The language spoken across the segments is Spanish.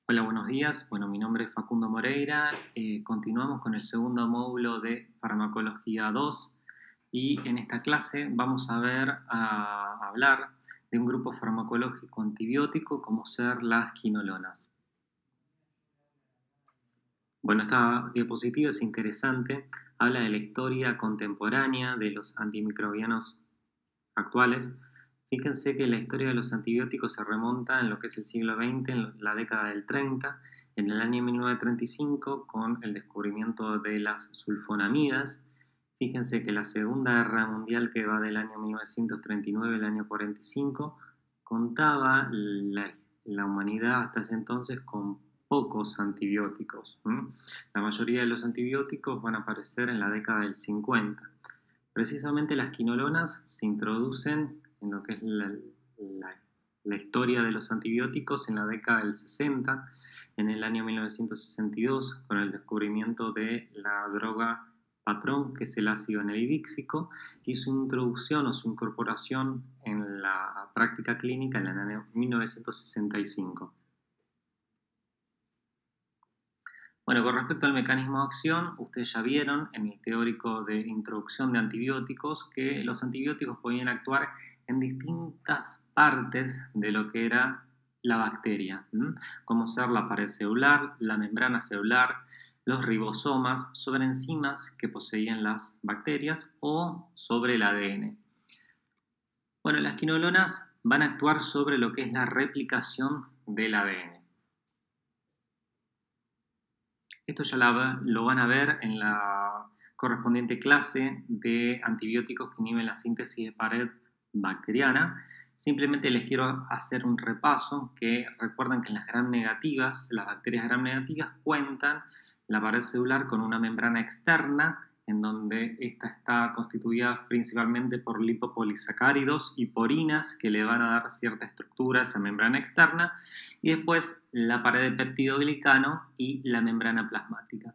Hola, buenos días. Bueno, mi nombre es Facundo Moreira. Continuamos con el segundo módulo de Farmacología 2 y en esta clase vamos a hablar de un grupo farmacológico antibiótico como ser las quinolonas. Bueno, esta diapositiva es interesante. Habla de la historia contemporánea de los antimicrobianos actuales. Fíjense que la historia de los antibióticos se remonta en lo que es el siglo XX, en la década del 30, en el año 1935, con el descubrimiento de las sulfonamidas. Fíjense que la Segunda Guerra Mundial, que va del año 1939 al año 45, contaba la humanidad hasta ese entonces con pocos antibióticos. La mayoría de los antibióticos van a aparecer en la década del 50. Precisamente las quinolonas se introducen en lo que es la historia de los antibióticos en la década del 60, en el año 1962, con el descubrimiento de la droga patrón, que es el ácido anhidríxico, y su introducción o su incorporación en la práctica clínica en el año 1965. Bueno, con respecto al mecanismo de acción, ustedes ya vieron en el teórico de introducción de antibióticos que los antibióticos podían actuar en distintas partes de lo que era la bacteria, como ser la pared celular, la membrana celular, los ribosomas, sobre enzimas que poseían las bacterias o sobre el ADN. Bueno, las quinolonas van a actuar sobre lo que es la replicación del ADN. Esto ya lo van a ver en la correspondiente clase de antibióticos que inhiben la síntesis de pared bacteriana. Simplemente les quiero hacer un repaso que recuerden que en las gram negativas, las bacterias gram negativas cuentan la pared celular con una membrana externa en donde esta está constituida principalmente por lipopolisacáridos y porinas que le van a dar cierta estructura a esa membrana externa, y después la pared de peptidoglicano y la membrana plasmática.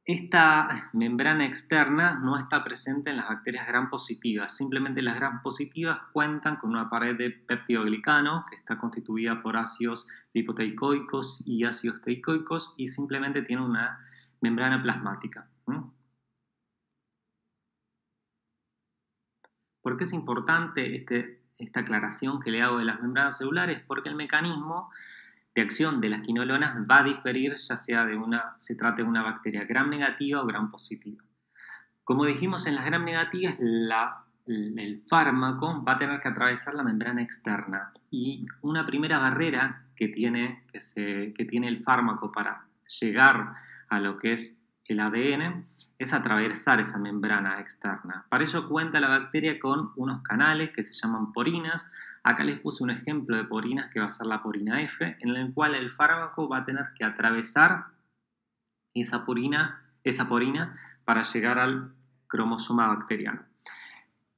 Esta membrana externa no está presente en las bacterias gram positivas, simplemente las gram positivas cuentan con una pared de peptidoglicano que está constituida por ácidos lipoteicoicos y ácidos teicoicos y simplemente tiene una membrana plasmática. ¿Por qué es importante esta aclaración que le hago de las membranas celulares? Porque el mecanismo de acción de las quinolonas va a diferir ya sea se trate de una bacteria gram negativa o gram positiva. Como dijimos, en las gram negativas el fármaco va a tener que atravesar la membrana externa y una primera barrera que tiene el fármaco para llegar a lo que es el ADN es atravesar esa membrana externa. Para ello cuenta la bacteria con unos canales que se llaman porinas. Acá les puse un ejemplo de porinas que va a ser la porina F, en el cual el fármaco va a tener que atravesar esa porina para llegar al cromosoma bacteriano.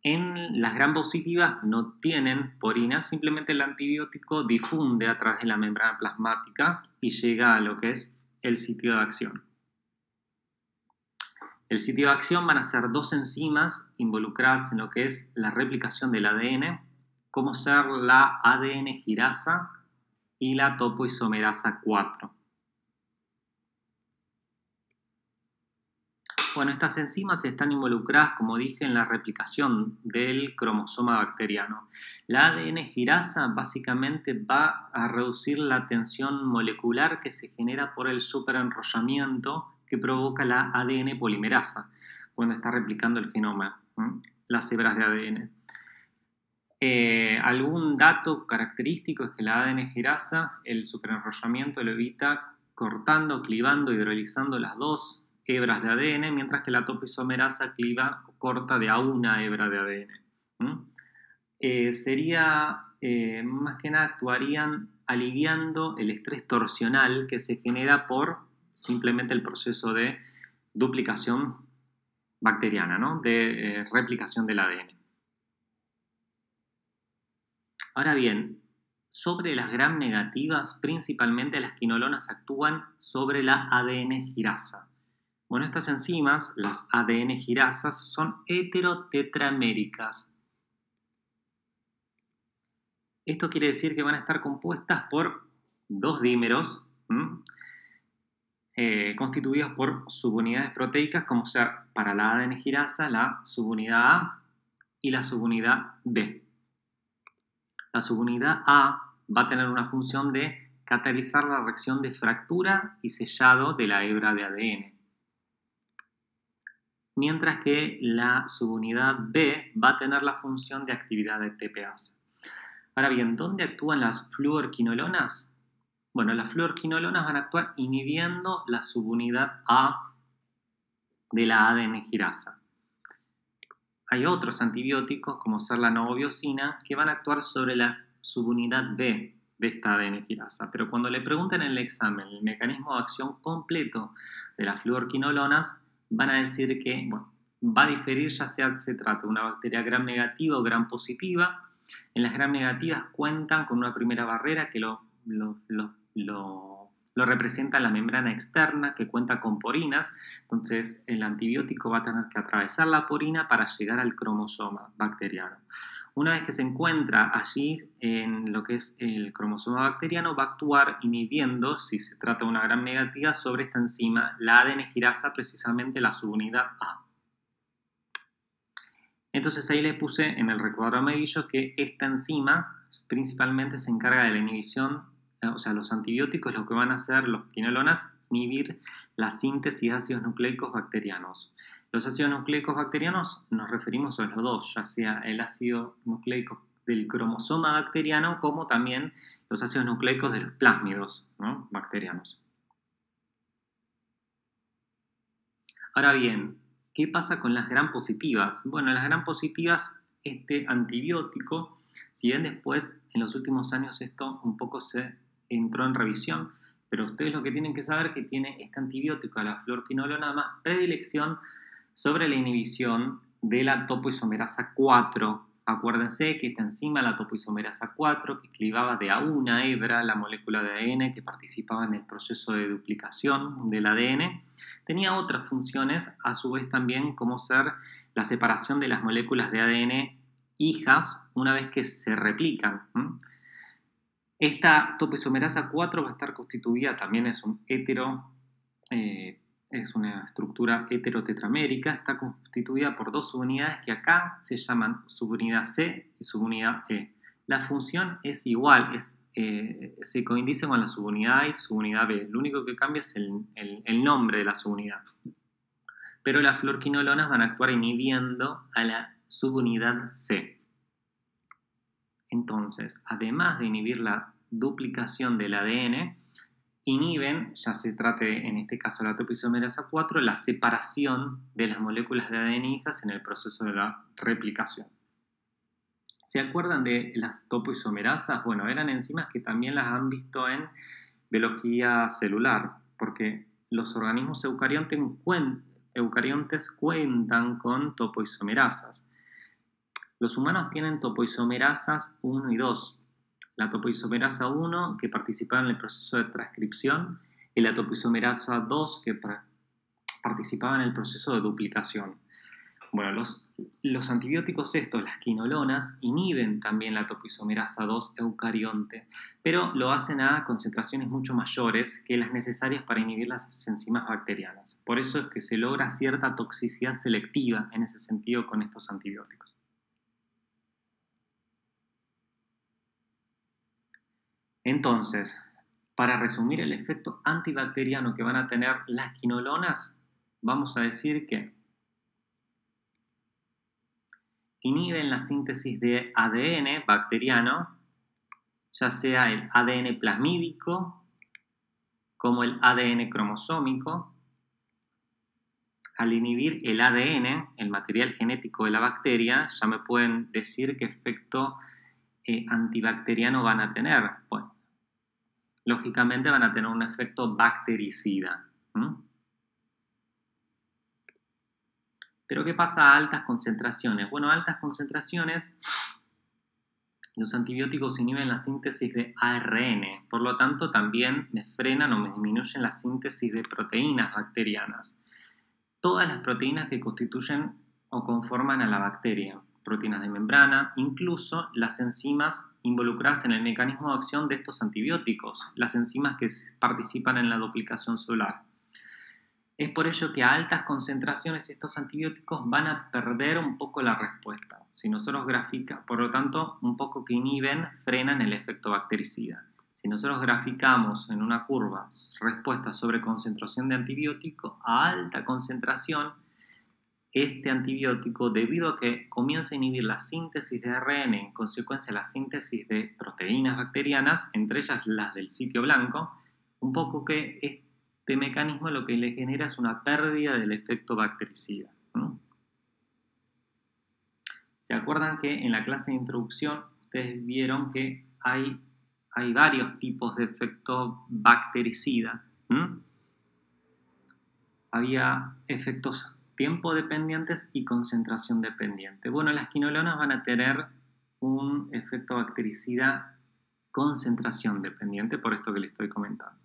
En las gram positivas no tienen porinas, simplemente el antibiótico difunde a través de la membrana plasmática y llega a lo que es el sitio de acción. El sitio de acción van a ser dos enzimas involucradas en lo que es la replicación del ADN, como ser la ADN girasa y la topoisomerasa 4. Bueno, estas enzimas están involucradas, como dije, en la replicación del cromosoma bacteriano. La ADN girasa básicamente va a reducir la tensión molecular que se genera por el superenrollamiento que provoca la ADN polimerasa cuando está replicando el genoma, las hebras de ADN. Algún dato característico es que la ADN girasa, el superenrollamiento lo evita cortando, clivando, hidrolizando las dos hebras de ADN, mientras que la topoisomerasa cliva o corta de a una hebra de ADN. Más que nada actuarían aliviando el estrés torsional que se genera por simplemente el proceso de duplicación bacteriana, ¿no? De replicación del ADN. Ahora bien, sobre las gram negativas, principalmente las quinolonas actúan sobre la ADN girasa. Bueno, estas enzimas, las ADN girasas, son heterotetraméricas. Esto quiere decir que van a estar compuestas por dos dímeros constituidos por subunidades proteicas, como sea para la ADN girasa, la subunidad A y la subunidad B. La subunidad A va a tener una función de catalizar la reacción de fractura y sellado de la hebra de ADN. Mientras que la subunidad B va a tener la función de actividad de TPase. Ahora bien, ¿dónde actúan las fluorquinolonas? Bueno, las fluorquinolonas van a actuar inhibiendo la subunidad A de la ADN girasa. Hay otros antibióticos, como ser la novobiosina, que van a actuar sobre la subunidad B de esta ADN girasa. Pero cuando le pregunten en el examen el mecanismo de acción completo de las fluorquinolonas, van a decir que va a diferir, ya sea se trata de una bacteria gram negativa o gram positiva. En las gram negativas cuentan con una primera barrera que lo representa la membrana externa, que cuenta con porinas. Entonces el antibiótico va a tener que atravesar la porina para llegar al cromosoma bacteriano. Una vez que se encuentra allí en lo que es el cromosoma bacteriano, va a actuar inhibiendo, si se trata de una gram negativa, sobre esta enzima, la ADN girasa, precisamente la subunidad A. Entonces ahí le puse en el recuadro amarillo que esta enzima principalmente se encarga de la inhibición, o sea, los antibióticos lo que van a hacer, los quinolonas, inhibir la síntesis de ácidos nucleicos bacterianos. Los ácidos nucleicos bacterianos nos referimos a los dos, ya sea el ácido nucleico del cromosoma bacteriano como también los ácidos nucleicos de los plásmidos, ¿no?, bacterianos. Ahora bien, ¿qué pasa con las gram positivas? Bueno, las gram positivas, este antibiótico, si bien después en los últimos años esto un poco se entró en revisión, pero ustedes lo que tienen que saber es que tiene este antibiótico, la fluorquinolona, más predilección sobre la inhibición de la topoisomerasa 4. Acuérdense que esta enzima, la topoisomerasa 4, que clivaba de a una hebra la molécula de ADN que participaba en el proceso de duplicación del ADN, tenía otras funciones, a su vez también como ser la separación de las moléculas de ADN hijas una vez que se replican. Esta topoisomerasa 4 va a estar constituida, también es un es una estructura heterotetramérica, está constituida por dos subunidades que acá se llaman subunidad C y subunidad E. La función es igual, se coincide con la subunidad A y subunidad B. Lo único que cambia es el nombre de la subunidad. Pero las fluorquinolonas van a actuar inhibiendo a la subunidad C. Entonces, además de inhibir la duplicación del ADN, inhiben, ya se trate en este caso la topoisomerasa 4, la separación de las moléculas de ADN hijas en el proceso de la replicación. ¿Se acuerdan de las topoisomerasas? Bueno, eran enzimas que también las han visto en biología celular, porque los organismos eucariontes cuentan con topoisomerasas. Los humanos tienen topoisomerasas 1 y 2. La topoisomerasa 1, que participaba en el proceso de transcripción, y la topoisomerasa 2, que participaba en el proceso de duplicación. Bueno, los antibióticos estos, las quinolonas, inhiben también la topoisomerasa 2 eucarionte, pero lo hacen a concentraciones mucho mayores que las necesarias para inhibir las enzimas bacterianas. Por eso es que se logra cierta toxicidad selectiva en ese sentido con estos antibióticos. Entonces, para resumir el efecto antibacteriano que van a tener las quinolonas, vamos a decir que inhiben la síntesis de ADN bacteriano, ya sea el ADN plasmídico como el ADN cromosómico. Al inhibir el ADN, el material genético de la bacteria, ya me pueden decir qué efecto antibacteriano van a tener. Bueno, lógicamente van a tener un efecto bactericida. ¿Pero qué pasa a altas concentraciones? Bueno, a altas concentraciones los antibióticos inhiben la síntesis de ARN, por lo tanto también me frenan o me disminuyen la síntesis de proteínas bacterianas. Todas las proteínas que constituyen o conforman a la bacteria, proteínas de membrana, incluso las enzimas involucradas en el mecanismo de acción de estos antibióticos, las enzimas que participan en la duplicación celular. Es por ello que a altas concentraciones estos antibióticos van a perder un poco la respuesta. Si nosotros por lo tanto, un poco que inhiben, frenan el efecto bactericida. Si nosotros graficamos en una curva respuesta sobre concentración de antibiótico, a alta concentración, este antibiótico, debido a que comienza a inhibir la síntesis de ARN, en consecuencia la síntesis de proteínas bacterianas, entre ellas las del sitio blanco, un poco que este mecanismo lo que le genera es una pérdida del efecto bactericida. ¿Se acuerdan que en la clase de introducción ustedes vieron que hay varios tipos de efecto bactericida? Había efectos tiempo dependientes y concentración dependiente. Bueno, las quinolonas van a tener un efecto bactericida concentración dependiente, por esto que les estoy comentando.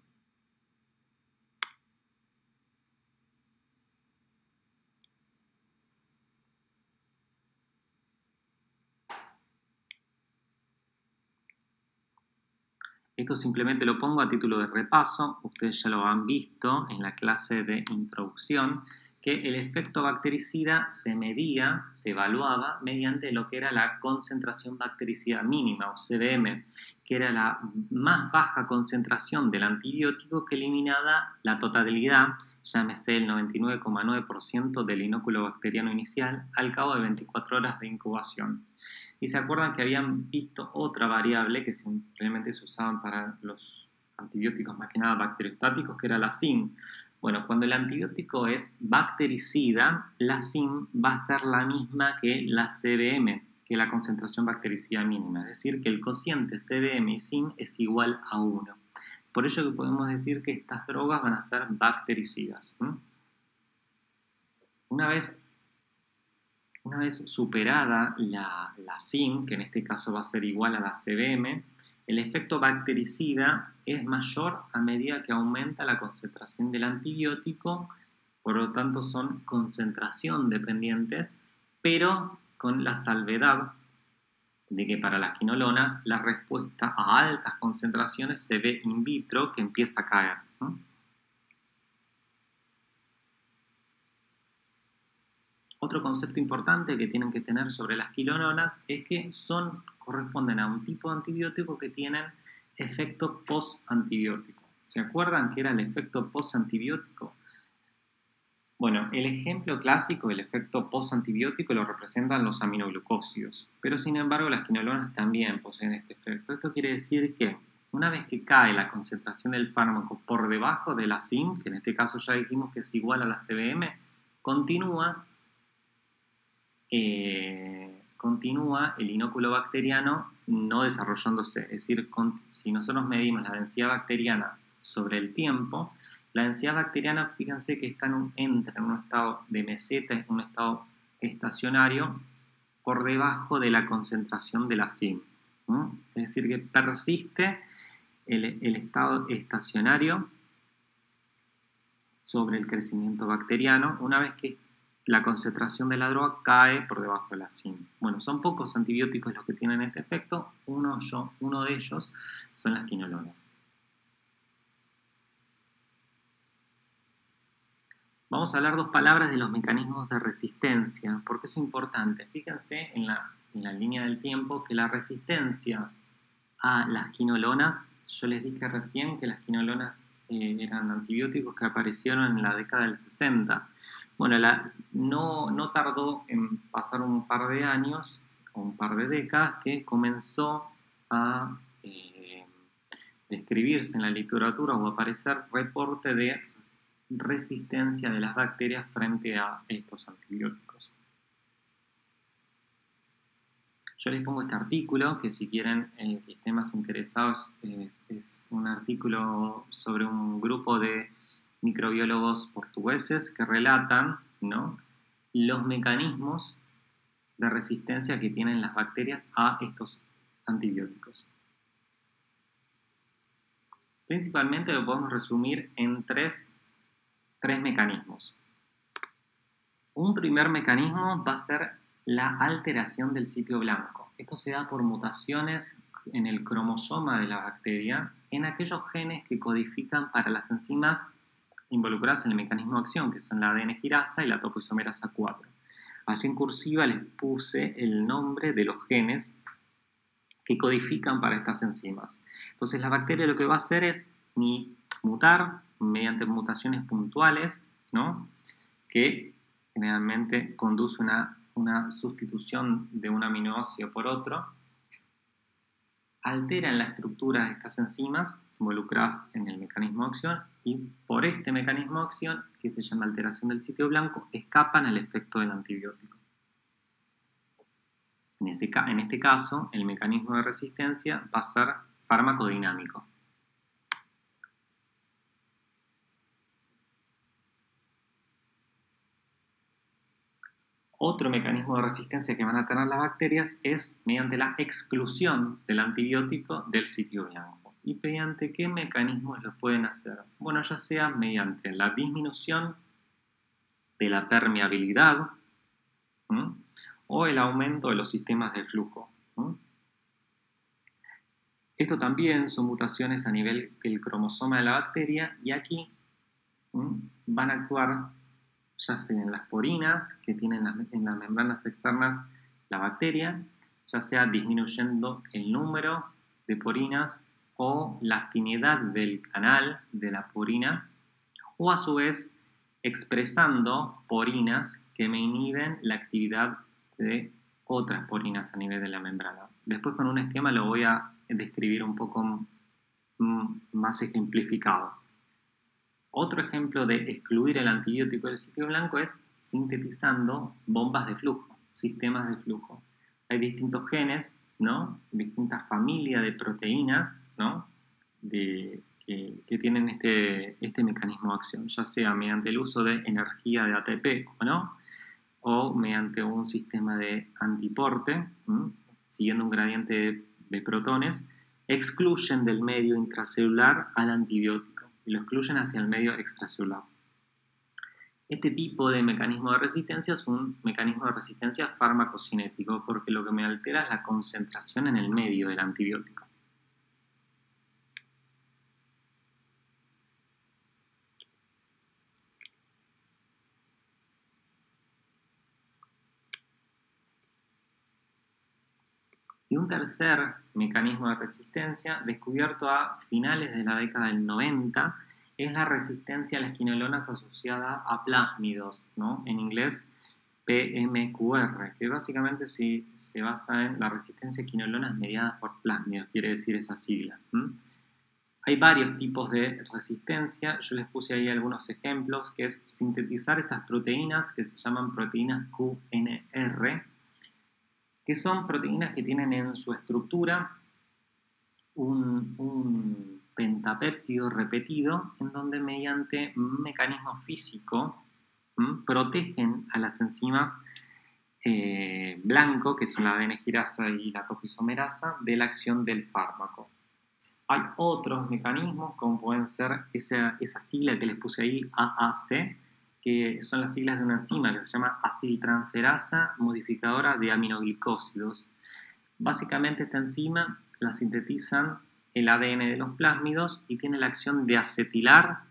Esto simplemente lo pongo a título de repaso, ustedes ya lo han visto en la clase de introducción, que el efecto bactericida se medía, se evaluaba mediante lo que era la concentración bactericida mínima o CBM, que era la más baja concentración del antibiótico que eliminaba la totalidad, llámese el 99,9% del inóculo bacteriano inicial al cabo de 24 horas de incubación. Y se acuerdan que habían visto otra variable que simplemente se usaban para los antibióticos más que nada bacteriostáticos, que era la SIM. Bueno, cuando el antibiótico es bactericida, la SIM va a ser la misma que la CBM, que es la concentración bactericida mínima. Es decir, que el cociente CBM y SIM es igual a 1. Por ello que podemos decir que estas drogas van a ser bactericidas. Una vez superada la SIM, que en este caso va a ser igual a la CBM, el efecto bactericida es mayor a medida que aumenta la concentración del antibiótico, por lo tanto son concentración dependientes, pero con la salvedad de que para las quinolonas la respuesta a altas concentraciones se ve in vitro que empieza a caer, ¿no? Otro concepto importante que tienen que tener sobre las quinolonas es que corresponden a un tipo de antibiótico que tienen efecto post-antibiótico. ¿Se acuerdan qué era el efecto post-antibiótico? Bueno, el ejemplo clásico del efecto post-antibiótico lo representan los aminoglucósidos, pero sin embargo las quinolonas también poseen este efecto. Esto quiere decir que una vez que cae la concentración del fármaco por debajo de la SIM, que en este caso ya dijimos que es igual a la CBM, continúa el inóculo bacteriano no desarrollándose. Es decir, si nosotros medimos la densidad bacteriana sobre el tiempo, la densidad bacteriana, fíjense que entra en un estado de meseta, en un estado estacionario, por debajo de la concentración de la SIM. Es decir, que persiste el estado estacionario sobre el crecimiento bacteriano una vez que la concentración de la droga cae por debajo de la SIM. Bueno, son pocos antibióticos los que tienen este efecto, uno de ellos son las quinolonas. Vamos a hablar dos palabras de los mecanismos de resistencia, porque es importante. Fíjense en la línea del tiempo que la resistencia a las quinolonas, yo les dije recién que las quinolonas eran antibióticos que aparecieron en la década del 60. Bueno, no tardó en pasar un par de años o un par de décadas que comenzó a describirse en la literatura o aparecer reporte de resistencia de las bacterias frente a estos antibióticos. Yo les pongo este artículo, que si quieren que estén más interesados, es un artículo sobre un grupo de microbiólogos portugueses que relatan, ¿no?, los mecanismos de resistencia que tienen las bacterias a estos antibióticos. Principalmente lo podemos resumir en tres mecanismos. Un primer mecanismo va a ser La alteración del sitio blanco. Esto se da por mutaciones en el cromosoma de la bacteria en aquellos genes que codifican para las enzimas involucradas en el mecanismo de acción, que son la ADN girasa y la topoisomerasa 4. Allí en cursiva les puse el nombre de los genes que codifican para estas enzimas. Entonces la bacteria lo que va a hacer es mutar mediante mutaciones puntuales, ¿no? Que generalmente conduce una sustitución de un aminoácido por otro, alteran la estructura de estas enzimas involucradas en el mecanismo de acción y por este mecanismo de acción, que se llama alteración del sitio blanco, escapan al efecto del antibiótico. En este caso, el mecanismo de resistencia va a ser farmacodinámico. Otro mecanismo de resistencia que van a tener las bacterias es mediante la exclusión del antibiótico del sitio blanco. ¿Y mediante qué mecanismos lo pueden hacer? Bueno, ya sea mediante la disminución de la permeabilidad o el aumento de los sistemas de flujo. Esto también son mutaciones a nivel del cromosoma de la bacteria y aquí van a actuar ya sea en las porinas que tienen en las membranas externas la bacteria, ya sea disminuyendo el número de porinas o la afinidad del canal de la porina, o a su vez expresando porinas que me inhiben la actividad de otras porinas a nivel de la membrana. Después con un esquema lo voy a describir un poco más ejemplificado. Otro ejemplo de excluir el antibiótico del sitio blanco es sintetizando bombas de flujo, sistemas de flujo. Hay distintos genes, ¿no? Distintas familias de proteínas, ¿no? Que tienen este mecanismo de acción, ya sea mediante el uso de energía de ATP, ¿no? O mediante un sistema de antiporte, siguiendo un gradiente de protones, excluyen del medio intracelular al antibiótico y lo excluyen hacia el medio extracelular. Este tipo de mecanismo de resistencia es un mecanismo de resistencia farmacocinético porque lo que me altera es la concentración en el medio del antibiótico. Y un tercer mecanismo de resistencia, descubierto a finales de la década del 90, es la resistencia a las quinolonas asociada a plásmidos, ¿no? En inglés PMQR, que básicamente se basa en la resistencia a quinolonas mediadas por plásmidos, quiere decir esa sigla. Hay varios tipos de resistencia, yo les puse ahí algunos ejemplos, que es sintetizar esas proteínas que se llaman proteínas QNR, que son proteínas que tienen en su estructura un pentapéptido repetido en donde mediante un mecanismo físico protegen a las enzimas blanco, que son la ADN girasa y la topoisomerasa, de la acción del fármaco. Hay otros mecanismos, como pueden ser esa sigla que les puse ahí, AAC, que son las siglas de una enzima que se llama aciltransferasa modificadora de aminoglicósidos. Básicamente esta enzima la sintetizan el ADN de los plásmidos y tiene la acción de acetilar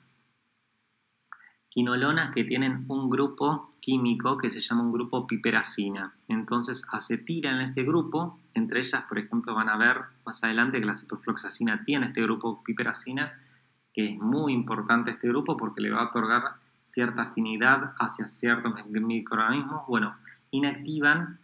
quinolonas que tienen un grupo químico que se llama un grupo piperacina. Entonces acetilan ese grupo, entre ellas por ejemplo van a ver más adelante que la ciprofloxacina tiene este grupo piperacina, que es muy importante este grupo porque le va a otorgar cierta afinidad hacia ciertos microorganismos. Bueno, inactivan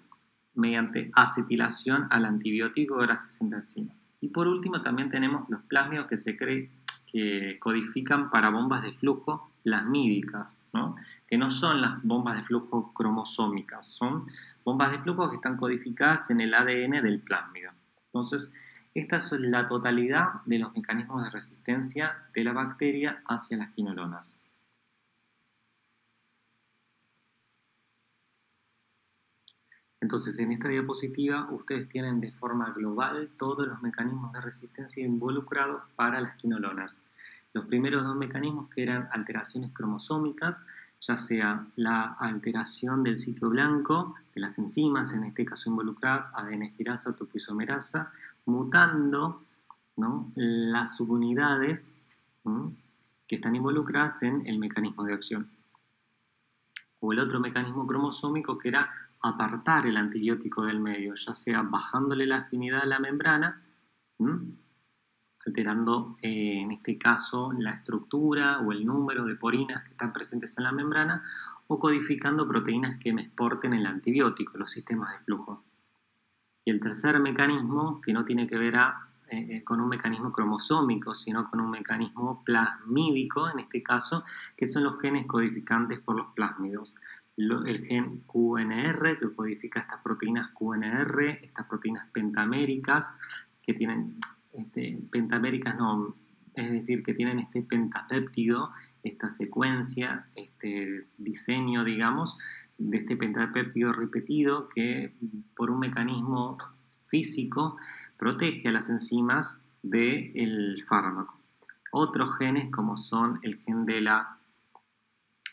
mediante acetilación al antibiótico gracias a esta enzima. Y por último también tenemos los plásmidos que codifican para bombas de flujo plasmídicas, ¿no? Que no son las bombas de flujo cromosómicas, son bombas de flujo que están codificadas en el ADN del plásmido. Entonces, esta es la totalidad de los mecanismos de resistencia de la bacteria hacia las quinolonas. Entonces, en esta diapositiva ustedes tienen de forma global todos los mecanismos de resistencia involucrados para las quinolonas. Los primeros dos mecanismos, que eran alteraciones cromosómicas, ya sea la alteración del sitio blanco de las enzimas, en este caso involucradas adenosirasa o topoisomerasa, mutando, ¿no?, las subunidades, ¿no?, que están involucradas en el mecanismo de acción. O el otro mecanismo cromosómico, que era apartar el antibiótico del medio, ya sea bajándole la afinidad a la membrana, alterando en este caso la estructura o el número de porinas que están presentes en la membrana, o codificando proteínas que me exporten el antibiótico, los sistemas de flujo. Y el tercer mecanismo, que no tiene que ver con un mecanismo cromosómico, sino con un mecanismo plasmídico, en este caso, que son los genes codificantes por los plásmidos. El gen QNR, que codifica estas proteínas QNR, estas proteínas pentaméricas, que tienen, pentaméricas no, es decir, que tienen este pentapéptido, esta secuencia, este diseño, digamos, de este pentapéptido repetido que por un mecanismo físico protege a las enzimas del fármaco. Otros genes, como son el gen de la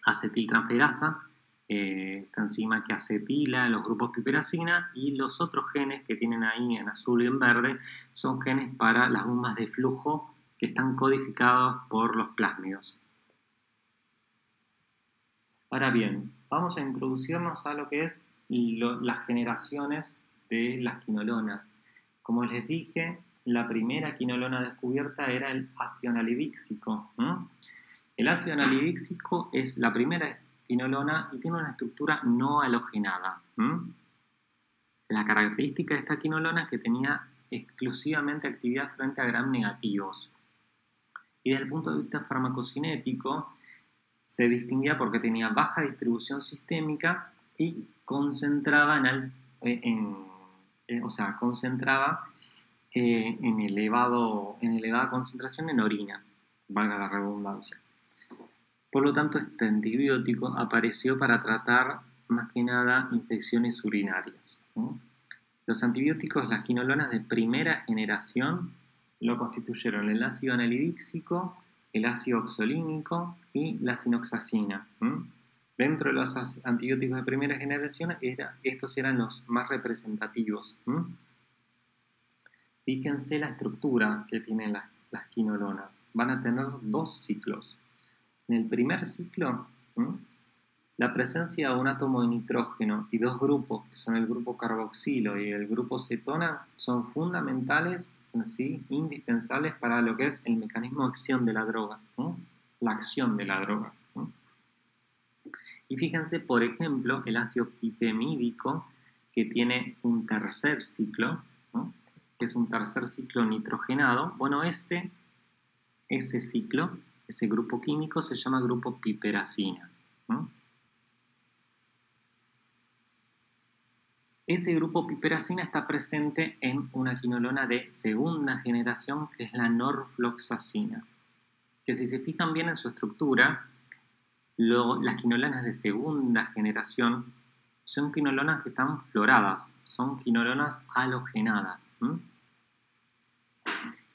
acetiltransferasa, esta enzima que acetila los grupos piperacina, y los otros genes que tienen ahí en azul y en verde son genes para las bombas de flujo que están codificados por los plásmidos. Ahora bien, vamos a introducirnos a lo que es las generaciones de las quinolonas. Como les dije, la primera quinolona descubierta era el ácido analidíxico. El ácido analidíxico es la primera quinolona y tiene una estructura no halogenada. La característica de esta quinolona es que tenía exclusivamente actividad frente a gram negativos. Y desde el punto de vista farmacocinético, se distinguía porque tenía baja distribución sistémica y concentraba en elevada concentración en orina, valga la redundancia. Por lo tanto, este antibiótico apareció para tratar más que nada infecciones urinarias. Los antibióticos, las quinolonas de primera generación, lo constituyeron el ácido analidíxico, el ácido oxolínico y la sinoxacina. Dentro de los antibióticos de primera generación, estos eran los más representativos. Fíjense la estructura que tienen las quinolonas. Van a tener dos ciclos. En el primer ciclo, la presencia de un átomo de nitrógeno y dos grupos, que son el grupo carboxilo y el grupo cetona, son fundamentales, indispensables para lo que es el mecanismo de acción de la droga, la acción de la droga. Y fíjense, por ejemplo, el ácido pipemídico, que tiene un tercer ciclo, que es un tercer ciclo nitrogenado. Bueno, ese ciclo, ese grupo químico se llama grupo piperacina. Ese grupo piperacina está presente en una quinolona de segunda generación, que es la norfloxacina. Que si se fijan bien en su estructura, las quinolonas de segunda generación son quinolonas que están floradas, son quinolonas halogenadas.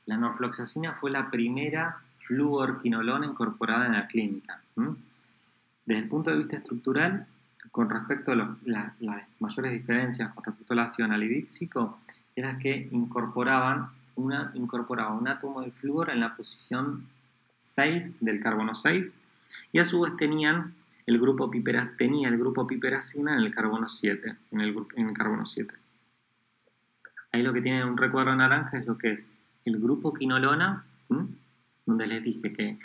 La norfloxacina fue la primera fluorquinolona incorporada en la clínica. Desde el punto de vista estructural, con respecto a las mayores diferencias con respecto al ácido analidíxico, era que incorporaba un átomo de flúor en la posición 6 del carbono 6, y a su vez tenía el grupo piperacina en el carbono 7, en el carbono 7. Ahí lo que tiene un recuadro naranja es lo que es el grupo quinolona, donde les dije que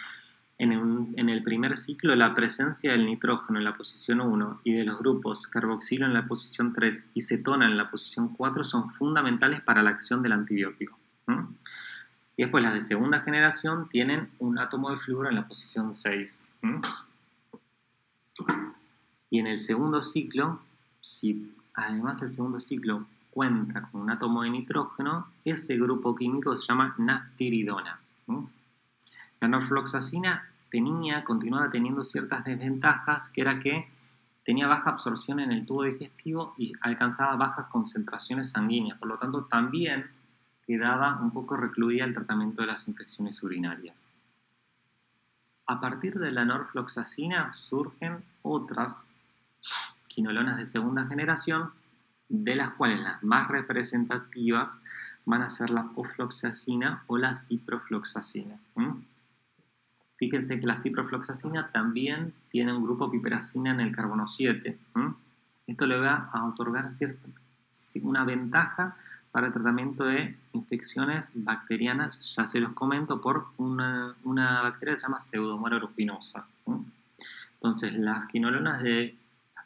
en el primer ciclo la presencia del nitrógeno en la posición 1 y de los grupos carboxilo en la posición 3 y cetona en la posición 4 son fundamentales para la acción del antibiótico. Y después las de segunda generación tienen un átomo de flúor en la posición 6. Y en el segundo ciclo, si además el segundo ciclo cuenta con un átomo de nitrógeno, ese grupo químico se llama naftiridona. La norfloxacina continuaba teniendo ciertas desventajas, que era que tenía baja absorción en el tubo digestivo y alcanzaba bajas concentraciones sanguíneas, por lo tanto también quedaba un poco recluida el tratamiento de las infecciones urinarias. A partir de la norfloxacina surgen otras quinolonas de segunda generación, de las cuales las más representativas van a ser la ofloxacina o la ciprofloxacina. Fíjense que la ciprofloxacina también tiene un grupo piperacina en el carbono 7. Esto le va a otorgar una ventaja para el tratamiento de infecciones bacterianas, ya se los comento, por una bacteria que se llama Pseudomonas aeruginosa. Entonces, las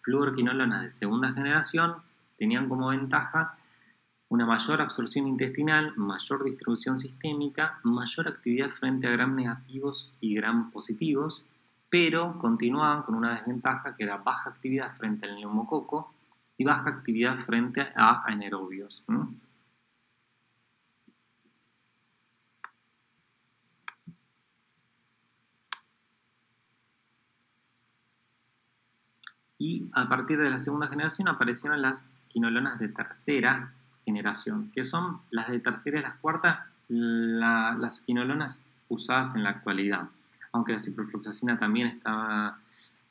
fluorquinolonas de segunda generación tenían como ventaja una mayor absorción intestinal, mayor distribución sistémica, mayor actividad frente a gram negativos y gram positivos, pero continuaban con una desventaja que era baja actividad frente al neumococo y baja actividad frente a anaerobios. Y a partir de la segunda generación aparecieron las quinolonas de tercera generación, que son las de tercera y las cuartas, las quinolonas usadas en la actualidad, aunque la ciprofloxacina también estaba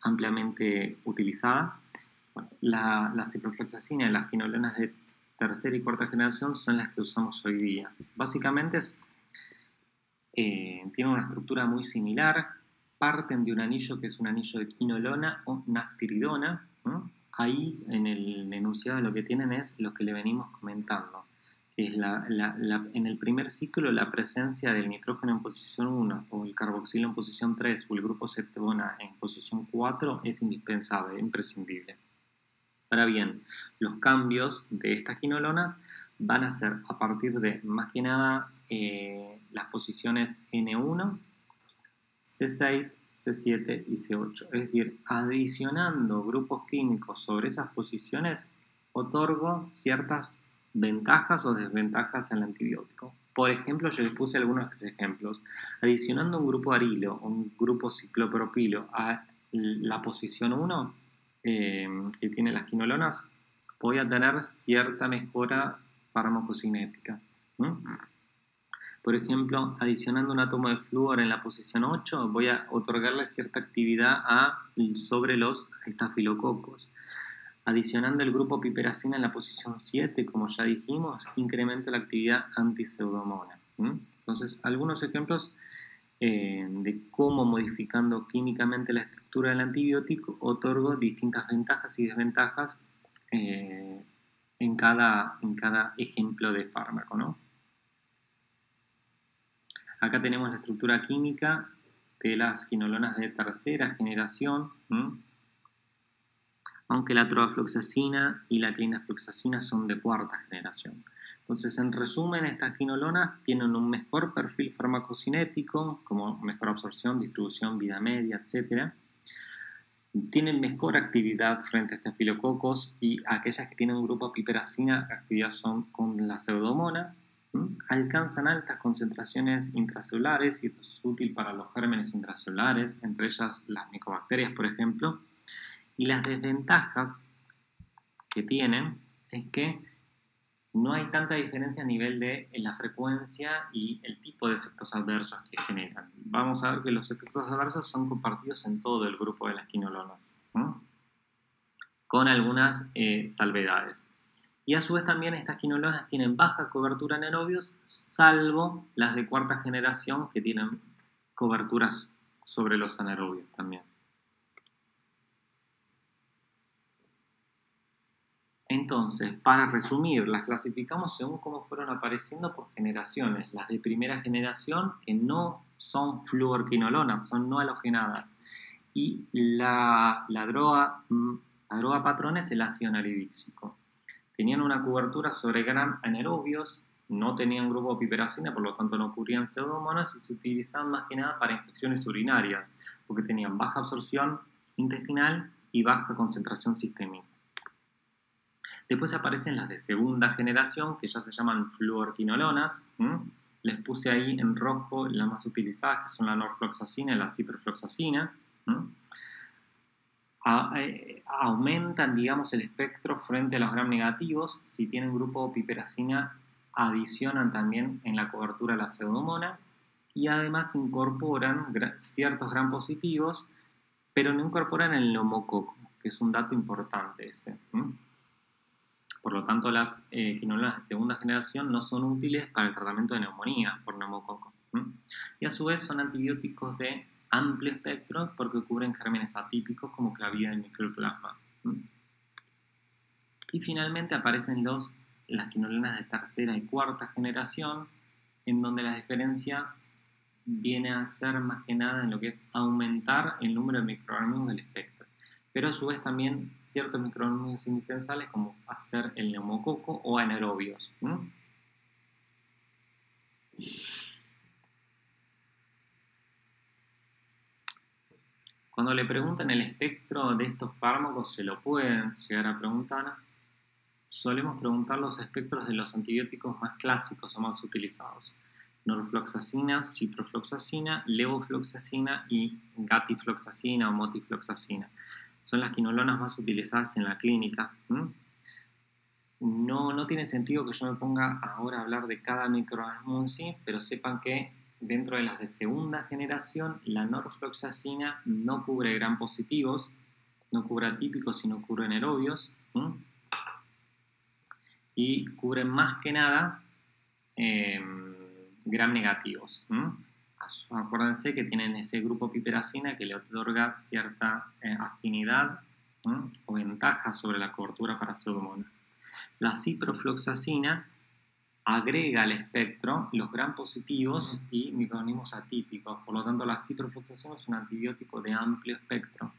ampliamente utilizada. Bueno, la ciprofloxacina y las quinolonas de tercera y cuarta generación son las que usamos hoy día. Básicamente tienen una estructura muy similar, parten de un anillo que es un anillo de quinolona o naftiridona. Ahí en el enunciado lo que tienen es lo que le venimos comentando, que es en el primer ciclo la presencia del nitrógeno en posición 1 o el carboxilo en posición 3 o el grupo cetona en posición 4 es indispensable, imprescindible. Ahora bien, los cambios de estas quinolonas van a ser a partir de, más que nada, las posiciones N1, C6, C7 y C8. Es decir, adicionando grupos químicos sobre esas posiciones, otorgo ciertas ventajas o desventajas al antibiótico. Por ejemplo, yo les puse algunos ejemplos. Adicionando un grupo arilo o un grupo ciclopropilo a la posición 1, que tiene las quinolonas, voy a tener cierta mejora farmacocinética. Por ejemplo, adicionando un átomo de flúor en la posición 8, voy a otorgarle cierta actividad sobre los estafilococos. Adicionando el grupo piperacina en la posición 7, como ya dijimos, incremento la actividad anti-pseudomonas. Entonces, algunos ejemplos de cómo modificando químicamente la estructura del antibiótico otorgo distintas ventajas y desventajas en cada ejemplo de fármaco, ¿no? Acá tenemos la estructura química de las quinolonas de tercera generación, aunque la trofloxacina y la clinafloxacina son de cuarta generación. Entonces, en resumen, estas quinolonas tienen un mejor perfil farmacocinético, como mejor absorción, distribución, vida media, etc. Tienen mejor actividad frente a estafilococos y aquellas que tienen un grupo piperacina, actividad son con la pseudomonas. Alcanzan altas concentraciones intracelulares y esto es útil para los gérmenes intracelulares, entre ellas las micobacterias, por ejemplo. Y las desventajas que tienen es que no hay tanta diferencia a nivel de la frecuencia y el tipo de efectos adversos que generan. Vamos a ver que los efectos adversos son compartidos en todo el grupo de las quinolonas, con algunas salvedades. Y a su vez también estas quinolonas tienen baja cobertura en anaerobios, salvo las de cuarta generación que tienen coberturas sobre los anaerobios también. Entonces, para resumir, las clasificamos según cómo fueron apareciendo por generaciones. Las de primera generación, que no son fluorquinolonas, son no halogenadas. Y la droga patrón es el ácido naridíxico. Tenían una cobertura sobre gram anaerobios, no tenían grupo piperacina, por lo tanto no cubrían pseudomonas y se utilizaban más que nada para infecciones urinarias, porque tenían baja absorción intestinal y baja concentración sistémica. Después aparecen las de segunda generación, que ya se llaman fluorquinolonas. Les puse ahí en rojo las más utilizadas, que son la norfloxacina y la ciprofloxacina. Aumentan, digamos, el espectro frente a los gram negativos. Si tienen grupo piperacina, adicionan también en la cobertura la pseudomona y además incorporan ciertos gram positivos, pero no incorporan el neumococo, que es un dato importante ese. Por lo tanto, las quinolonas de segunda generación no son útiles para el tratamiento de neumonías por neumococo. Y a su vez son antibióticos de amplio espectro porque cubren gérmenes atípicos como clavidia y microplasma. Y finalmente aparecen las quinolonas de tercera y cuarta generación, en donde la diferencia viene a ser más que nada en lo que es aumentar el número de microorganismos del espectro. Pero a su vez también ciertos microorganismos indispensales como hacer el neumococo o anaerobios. Cuando le preguntan el espectro de estos fármacos, se lo pueden llegar a preguntar. Solemos preguntar los espectros de los antibióticos más clásicos o más utilizados. Norfloxacina, ciprofloxacina, levofloxacina y gatifloxacina o motifloxacina. Son las quinolonas más utilizadas en la clínica. No tiene sentido que yo me ponga ahora a hablar de cada microorganismo en sí, pero sepan que dentro de las de segunda generación, la norfloxacina no cubre gram positivos, no cubre atípicos, sino cubre anaerobios, y cubre más que nada gram negativos. Acuérdense que tienen ese grupo piperacina que le otorga cierta afinidad o ventaja sobre la cobertura para pseudomonas. La ciprofloxacina agrega al espectro los gram positivos y microorganismos atípicos. Por lo tanto, la ciprofloxacina es un antibiótico de amplio espectro.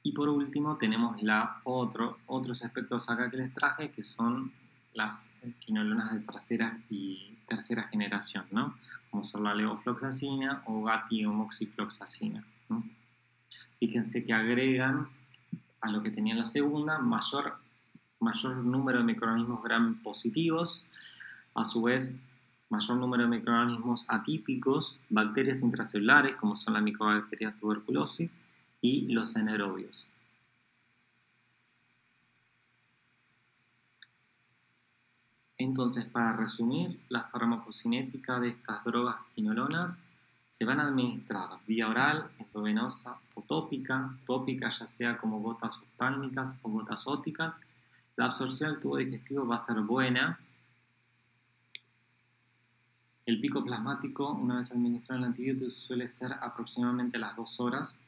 Y por último tenemos otros espectros acá que les traje, que son las quinolonas de tercera generación, ¿no? Como son la levofloxacina o gatiomoxifloxacina. Fíjense que agregan a lo que tenía la segunda mayor número de microorganismos gram positivos, a su vez mayor número de microorganismos atípicos, bacterias intracelulares como son la micobacteria tuberculosis y los anaerobios. Entonces, para resumir, la farmacocinética de estas drogas quinolonas se van a administrar vía oral, endovenosa o tópica ya sea como gotas oftálmicas o gotas ópticas. La absorción al tubo digestivo va a ser buena. El pico plasmático, una vez administrado el antibiótico, suele ser aproximadamente a las 2 horas.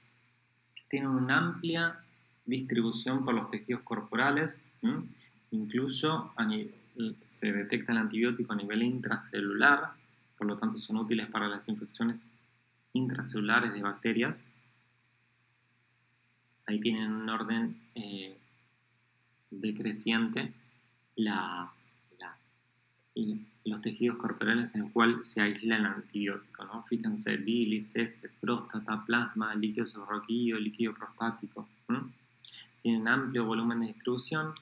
Tiene una amplia distribución por los tejidos corporales, incluso se detecta el antibiótico a nivel intracelular, por lo tanto son útiles para las infecciones intracelulares de bacterias. Ahí tienen un orden decreciente los tejidos corporales en el cual se aísla el antibiótico, ¿no? Fíjense, bilis, heces, próstata, plasma, líquido subarroquídeo, líquido prostático. Tienen amplio volumen de distribución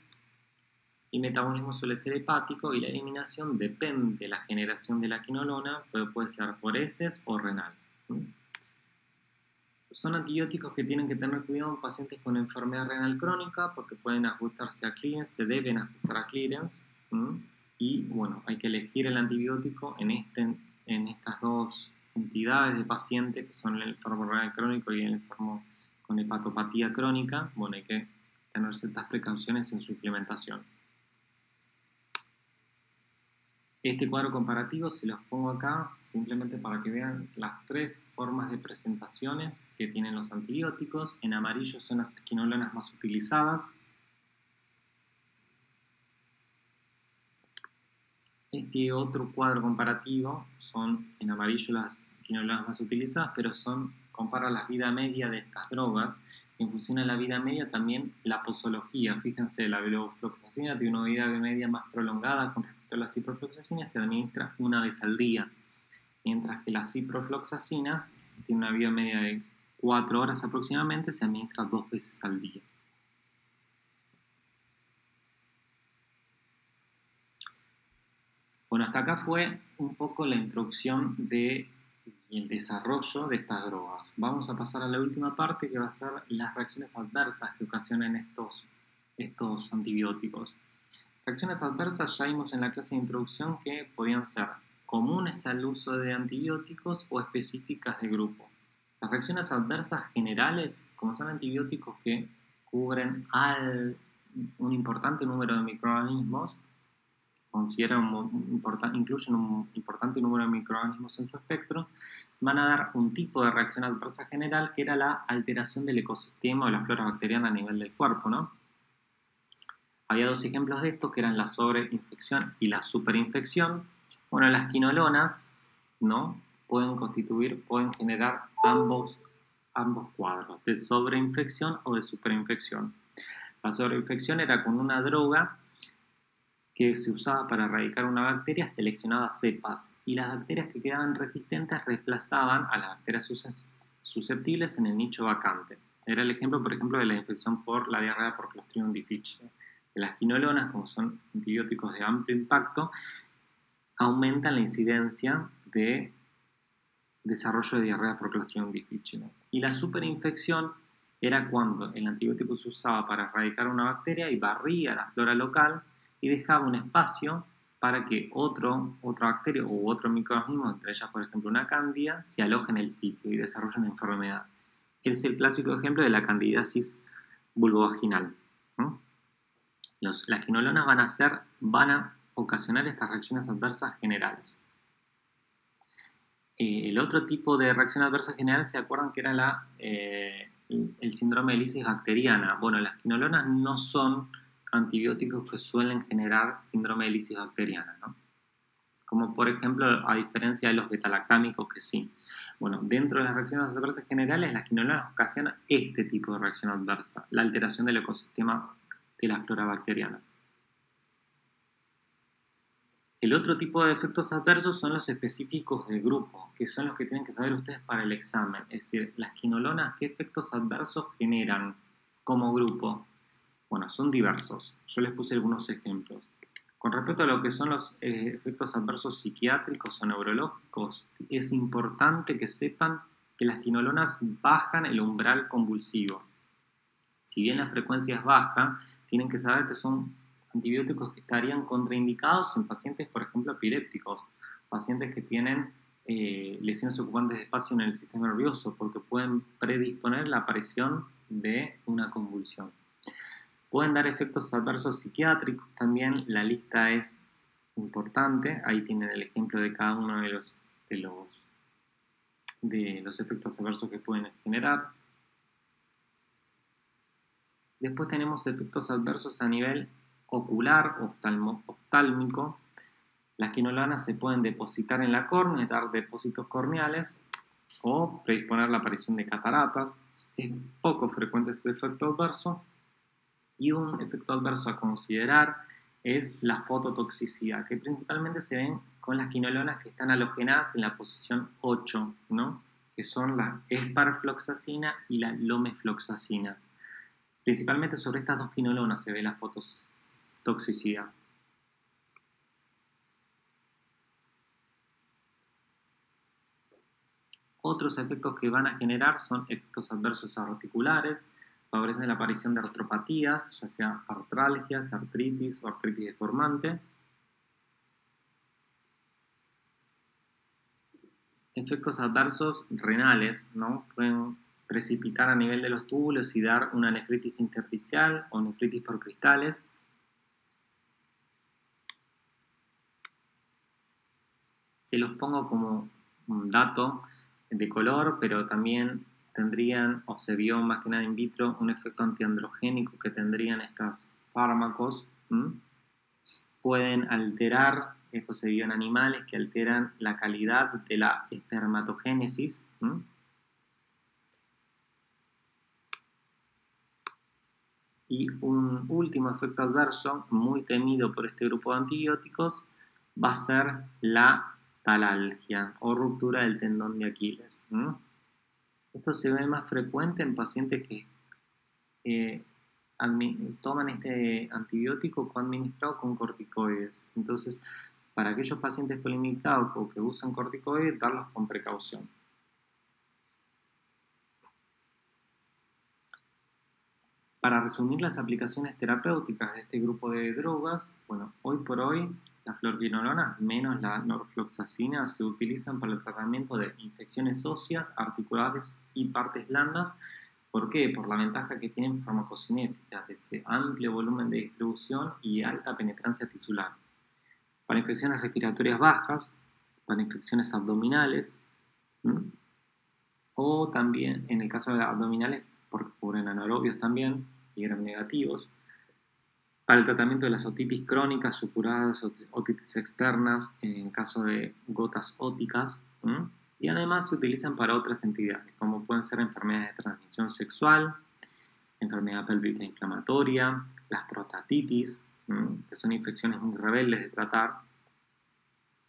y metabolismo suele ser hepático y la eliminación depende de la generación de la quinolona, pero puede ser por heces o renal. Son antibióticos que tienen que tener cuidado en pacientes con enfermedad renal crónica porque pueden ajustarse a clearance, se deben ajustar a clearance. Y bueno, hay que elegir el antibiótico en estas dos entidades de pacientes que son el enfermo renal crónico y el enfermo con hepatopatía crónica. Bueno, hay que tener ciertas precauciones en su implementación. Este cuadro comparativo se los pongo acá simplemente para que vean las 3 formas de presentaciones que tienen los antibióticos. En amarillo son las quinolonas más utilizadas. Este otro cuadro comparativo son en amarillo las quinolonas más utilizadas, pero compara la vida media de estas drogas. En función de la vida media también la posología. Fíjense, la levofloxacina tiene una vida media más prolongada con respecto a la ciprofloxacina, se administra una vez al día, mientras que las ciprofloxacinas tienen una vida media de 4 horas aproximadamente, se administra 2 veces al día. Bueno, hasta acá fue un poco la introducción y el desarrollo de estas drogas. Vamos a pasar a la última parte, que va a ser las reacciones adversas que ocasionan estos antibióticos. Reacciones adversas ya vimos en la clase de introducción que podían ser comunes al uso de antibióticos o específicas de grupo. Las reacciones adversas generales, como son antibióticos que cubren un importante número de microorganismos, incluyen un importante número de microorganismos en su espectro, van a dar un tipo de reacción adversa general que era la alteración del ecosistema o la flora bacteriana a nivel del cuerpo, ¿no? Había dos ejemplos de esto que eran la sobreinfección y la superinfección. Bueno, las quinolonas, ¿no? pueden generar ambos cuadros, de sobreinfección o de superinfección. La sobreinfección era con una droga que se usaba para erradicar una bacteria, seleccionaba cepas y las bacterias que quedaban resistentes reemplazaban a las bacterias susceptibles en el nicho vacante. Era el ejemplo, por ejemplo, de la infección por la diarrea por Clostridium difficile. Las quinolonas, como son antibióticos de amplio impacto, aumentan la incidencia de desarrollo de diarrea por Clostridium difficile. Y la superinfección era cuando el antibiótico se usaba para erradicar una bacteria y barría la flora local y dejaba un espacio para que otra bacteria u otro microorganismo, entre ellas por ejemplo una cándida, se aloje en el sitio y desarrolle una enfermedad. Es el clásico ejemplo de la candidiasis vulvovaginal. Las quinolonas van a ocasionar estas reacciones adversas generales. El otro tipo de reacción adversa general, ¿se acuerdan que era el síndrome de lisis bacteriana? Bueno, las quinolonas no son antibióticos que suelen generar síndrome de lisis bacteriana, ¿no? Como por ejemplo, a diferencia de los betalactámicos que sí. Bueno, dentro de las reacciones adversas generales, las quinolonas ocasionan este tipo de reacción adversa, la alteración del ecosistema de la flora bacteriana. El otro tipo de efectos adversos son los específicos del grupo, que son los que tienen que saber ustedes para el examen. Es decir, las quinolonas, ¿qué efectos adversos generan como grupo? Bueno, son diversos. Yo les puse algunos ejemplos. Con respecto a lo que son los efectos adversos psiquiátricos o neurológicos, es importante que sepan que las quinolonas bajan el umbral convulsivo. Si bien la frecuencia es baja, tienen que saber que son antibióticos que estarían contraindicados en pacientes, por ejemplo, epilépticos, pacientes que tienen lesiones ocupantes de espacio en el sistema nervioso, porque pueden predisponer la aparición de una convulsión. Pueden dar efectos adversos psiquiátricos también, la lista es importante, ahí tienen el ejemplo de cada uno de los efectos adversos que pueden generar. Después tenemos efectos adversos a nivel ocular, oftálmico. Las quinolonas se pueden depositar en la córnea, dar depósitos corneales o predisponer la aparición de cataratas. Es poco frecuente este efecto adverso. Y un efecto adverso a considerar es la fototoxicidad, que principalmente se ven con las quinolonas que están halogenadas en la posición 8, ¿no? Que son la esparfloxacina y la lomefloxacina. Principalmente sobre estas dos quinolonas se ve la fototoxicidad. Otros efectos que van a generar son efectos adversos articulares, favorecen la aparición de artropatías, ya sea artralgias, artritis o artritis deformante. Efectos adversos renales, ¿no? Pueden precipitar a nivel de los túbulos y dar una nefritis intersticial o nefritis por cristales. Se los pongo como un dato de color, pero también tendrían, o se vio más que nada in vitro, un efecto antiandrogénico que tendrían estos fármacos. Pueden alterar, esto se vio en animales, que alteran la calidad de la espermatogénesis. Y un último efecto adverso, muy temido por este grupo de antibióticos, va a ser la talalgia o ruptura del tendón de Aquiles. Esto se ve más frecuente en pacientes que toman este antibiótico administrado con corticoides. Entonces, para aquellos pacientes polimedicados o que usan corticoides, darlos con precaución. Para resumir las aplicaciones terapéuticas de este grupo de drogas, bueno, hoy por hoy La fluoroquinolona menos la norfloxacina se utilizan para el tratamiento de infecciones óseas, articulares y partes blandas. ¿Por qué? Por la ventaja que tienen farmacocinéticas, desde amplio volumen de distribución y alta penetrancia tisular. Para infecciones respiratorias bajas, para infecciones abdominales, o también en el caso de las abdominales, porque cubren anaerobios también y gram negativos. Para el tratamiento de las otitis crónicas, supuradas, otitis externas, en caso de gotas óticas, y además se utilizan para otras entidades, como pueden ser enfermedades de transmisión sexual, enfermedad pélvica inflamatoria, las prostatitis, que son infecciones muy rebeldes de tratar.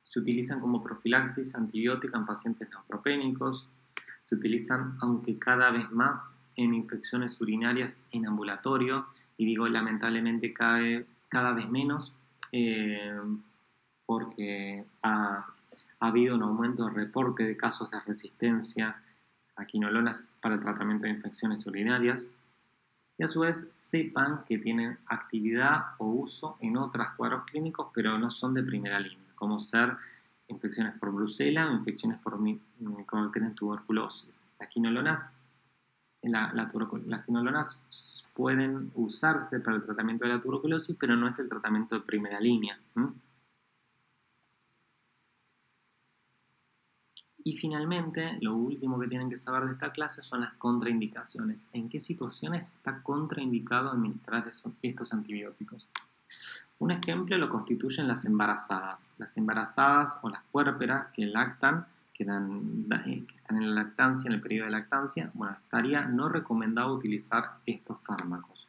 Se utilizan como profilaxis antibiótica en pacientes neutropénicos. Se utilizan, aunque cada vez más, en infecciones urinarias en ambulatorio, y digo lamentablemente cada vez menos, porque ha habido un aumento de reporte de casos de resistencia a quinolonas para el tratamiento de infecciones urinarias. Y a su vez sepan que tienen actividad o uso en otros cuadros clínicos, pero no son de primera línea, como ser infecciones por brucela o infecciones por tuberculosis. Las quinolonas pueden usarse para el tratamiento de la tuberculosis, pero no es el tratamiento de primera línea. Y finalmente, lo último que tienen que saber de esta clase son las contraindicaciones. ¿En qué situaciones está contraindicado administrar estos antibióticos? Un ejemplo lo constituyen las embarazadas. Las embarazadas o las puérperas que lactan, que están en la lactancia, en el periodo de lactancia, bueno, estaría no recomendado utilizar estos fármacos.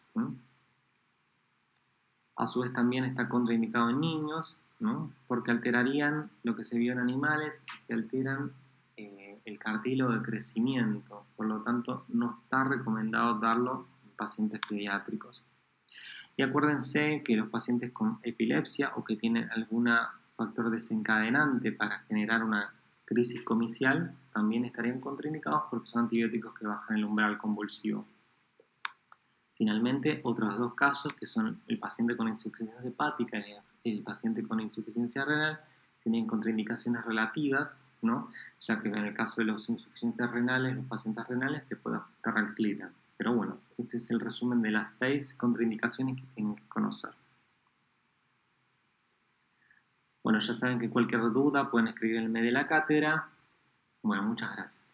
A su vez también está contraindicado en niños, porque alterarían lo que se vio en animales, que alteran el cartílago de crecimiento. Por lo tanto, no está recomendado darlo en pacientes pediátricos. Y acuérdense que los pacientes con epilepsia o que tienen algún factor desencadenante para generar una crisis comicial también estarían contraindicados porque son antibióticos que bajan el umbral convulsivo. Finalmente, otros dos casos que son el paciente con insuficiencia hepática y el paciente con insuficiencia renal tienen contraindicaciones relativas, ya que en el caso de los insuficientes renales, los pacientes renales se puede afectar al clearance. Pero bueno, este es el resumen de las 6 contraindicaciones que tienen que conocer. Bueno, ya saben que cualquier duda pueden escribirme de la cátedra. Bueno, muchas gracias.